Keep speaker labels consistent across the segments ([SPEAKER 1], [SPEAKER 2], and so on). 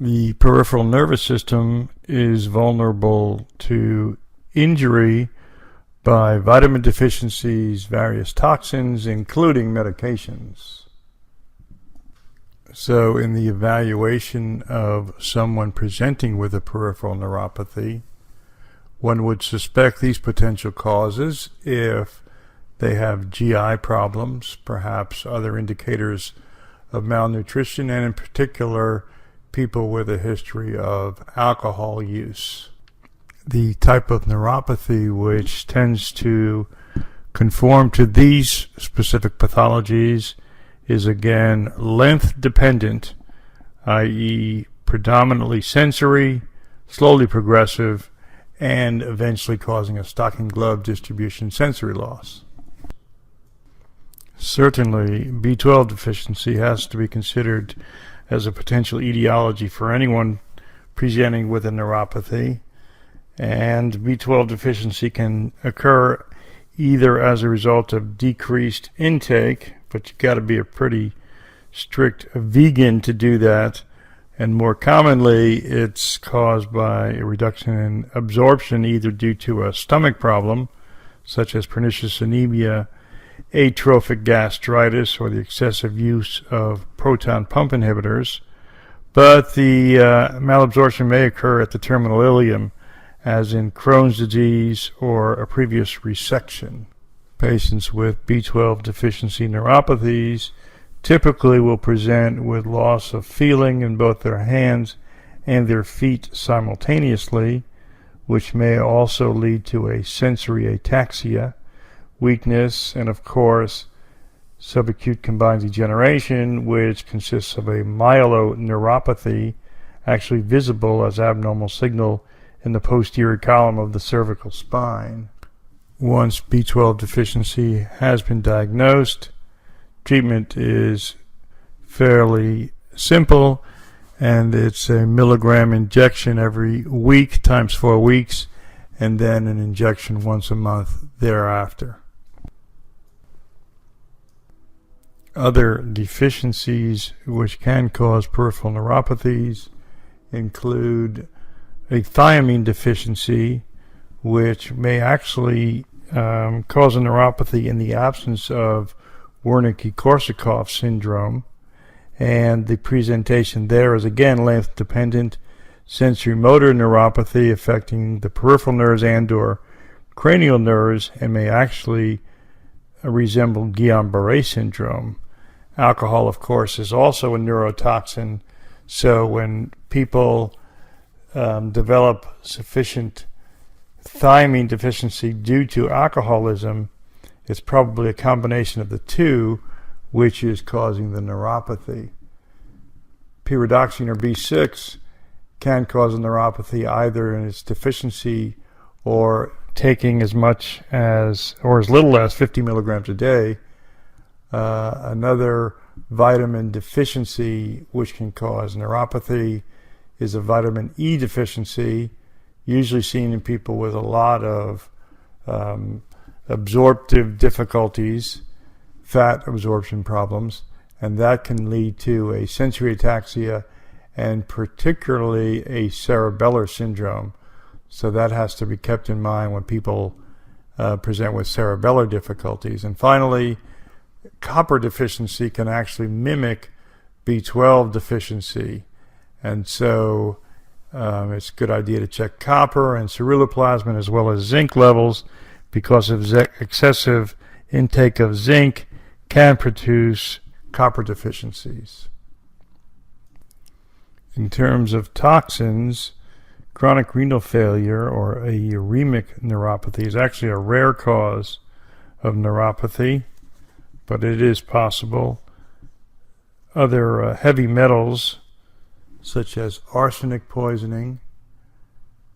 [SPEAKER 1] The peripheral nervous system is vulnerable to injury by vitamin deficiencies, various toxins, including medications. So in the evaluation of someone presenting with a peripheral neuropathy, one would suspect these potential causes if they have GI problems, perhaps other indicators of malnutrition, and in particular, people with a history of alcohol use. The type of neuropathy which tends to conform to these specific pathologies is again length dependent, i.e. predominantly sensory, slowly progressive, and eventually causing a stocking glove distribution sensory loss. Certainly, B12 deficiency has to be considered as a potential etiology for anyone presenting with a neuropathy, and B12 deficiency can occur either as a result of decreased intake, but you got to be a pretty strict vegan to do that, and more commonly it's caused by a reduction in absorption either due to a stomach problem such as pernicious anemia, atrophic gastritis, or the excessive use of proton pump inhibitors, but the malabsorption may occur at the terminal ileum, as in Crohn's disease or a previous resection. Patients with B12 deficiency neuropathies typically will present with loss of feeling in both their hands and their feet simultaneously, which may also lead to a sensory ataxia, weakness, and of course subacute combined degeneration, which consists of a myeloneuropathy actually visible as abnormal signal in the posterior column of the cervical spine. Once B12 deficiency has been diagnosed, treatment is fairly simple, and it's a milligram injection every week times 4 weeks, and then an injection once a month thereafter. Other deficiencies which can cause peripheral neuropathies include a thiamine deficiency, which may actually cause a neuropathy in the absence of Wernicke-Korsakoff syndrome, and the presentation there is again length dependent sensory motor neuropathy affecting the peripheral nerves and or cranial nerves, and may actually resemble Guillain-Barré syndrome. Alcohol, of course, is also a neurotoxin, so when people develop sufficient thiamine deficiency due to alcoholism, it's probably a combination of the two which is causing the neuropathy. Pyridoxine or B6 can cause a neuropathy either in its deficiency or taking as much as or as little as 50 milligrams a day. Another vitamin deficiency which can cause neuropathy is a vitamin E deficiency, usually seen in people with a lot of absorptive difficulties, fat absorption problems, and that can lead to a sensory ataxia and particularly a cerebellar syndrome. So that has to be kept in mind when people present with cerebellar difficulties. And finally, copper deficiency can actually mimic B12 deficiency, and so it's a good idea to check copper and ceruloplasmin as well as zinc levels, because of excessive intake of zinc can produce copper deficiencies. In terms of toxins, chronic renal failure or a uremic neuropathy is actually a rare cause of neuropathy, but it is possible. Other heavy metals such as arsenic poisoning,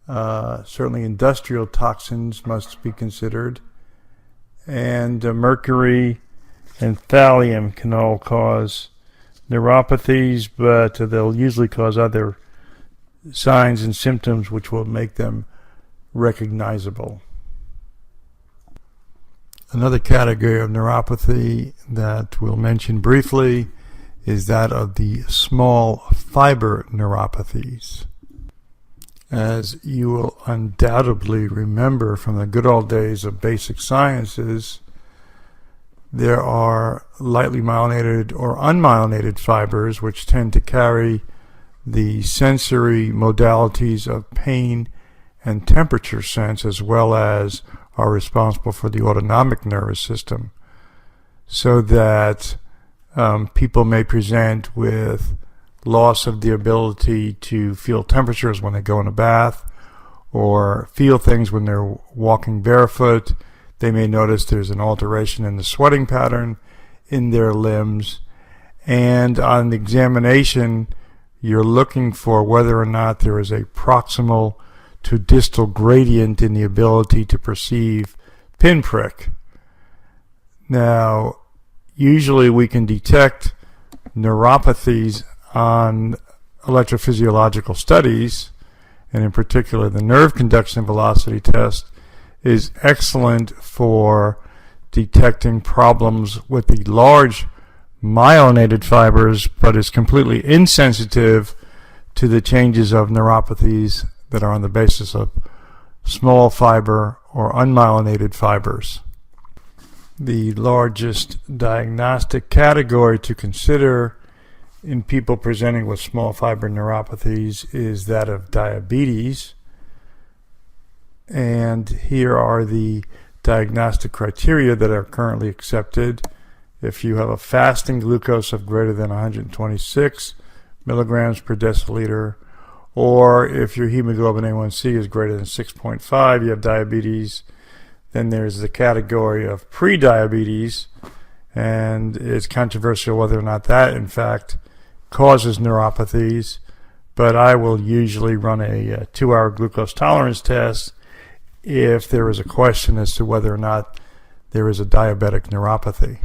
[SPEAKER 1] certainly industrial toxins must be considered, and mercury and thallium can all cause neuropathies, but they'll usually cause other signs and symptoms which will make them recognizable. Another category of neuropathy that we'll mention briefly is that of the small fiber neuropathies. As you will undoubtedly remember from the good old days of basic sciences, there are lightly myelinated or unmyelinated fibers which tend to carry the sensory modalities of pain and temperature sense, as well as are responsible for the autonomic nervous system, so that people may present with loss of the ability to feel temperatures when they go in a bath, or feel things when they're walking barefoot. They may notice there's an alteration in the sweating pattern in their limbs, and on examination you're looking for whether or not there is a proximal to distal gradient in the ability to perceive pinprick. Now, usually we can detect neuropathies on electrophysiological studies, and in particular the nerve conduction velocity test is excellent for detecting problems with the large myelinated fibers, but is completely insensitive to the changes of neuropathies that are on the basis of small fiber or unmyelinated fibers. The largest diagnostic category to consider in people presenting with small fiber neuropathies is that of diabetes. And here are the diagnostic criteria that are currently accepted. If you have a fasting glucose of greater than 126 milligrams per deciliter, or if your hemoglobin A1C is greater than 6.5, you have diabetes. Then there's the category of pre-diabetes, and it's controversial whether or not that, in fact, causes neuropathies, but I will usually run a 2-hour glucose tolerance test if there is a question as to whether or not there is a diabetic neuropathy.